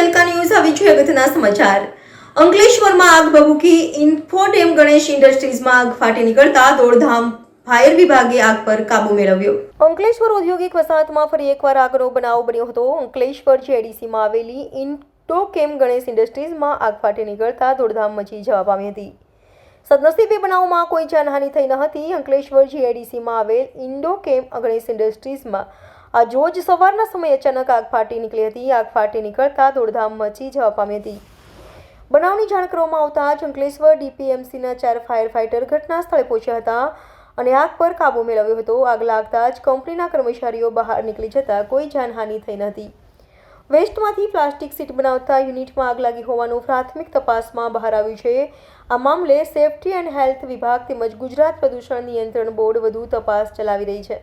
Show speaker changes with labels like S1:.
S1: Tehelka news આવી છે અગત્યના સમાચાર. અંકલેશ્વરમાં આગ ભભૂકી. ઇન્ફોટેમ ગણેશ ઇન્ડસ્ટ્રીઝમાં આગ ફાટી નીકળતા દોડધામ. ફાયર વિભાગે આગ પર કાબુ મેળવ્યો. અંકલેશ્વર ઔદ્યોગિક વસાહતમાં ફરી એકવાર આગનો બનાવ બન્યો હતો. અંકલેશ્વર જેડીસીમાં આવેલી ઇન્ફોટેમ ગણેશ ઇન્ડસ્ટ્રીઝમાં આગ ફાટી નીકળતા દોડધામ મચી જવા પામી હતી. સદનસીબે બનાવમાં કોઈ જાનહાનિ થઈ ન હતી. અંકલેશ્વર જીઆઈડીસીમાં આવેલ ઇન્ડોકેમ ગણેશ ઇન્ડસ્ટ્રીઝમાં આજ રોજ સવારના સમયે અચાનક આગ ફાટી નીકળી હતી. આગ ફાટી નીકળતા દોડધામ મચી જવા પામી હતી. બનાવની જાણ કરવામાં આવતા જ અંકલેશ્વર ડીપીએમસીના 4 ફાયર ફાઇટર ઘટના સ્થળે પહોંચ્યા હતા અને આગ પર કાબુ મેળવ્યો હતો. આગ લાગતા જ કંપનીના કર્મચારીઓ બહાર નીકળી જતા કોઈ જાનહાનિ થઈ ન હતી. વેસ્ટમાંથી પ્લાસ્ટિક સીટ બનાવતા યુનિટમાં આગ લાગી હોવાનું પ્રાથમિક તપાસમાં બહાર આવ્યું છે. આ મામલે સેફટી એન્ડ હેલ્થ વિભાગ તેમજ ગુજરાત પ્રદૂષણ નિયંત્રણ બોર્ડ વધુ તપાસ ચલાવી રહી છે.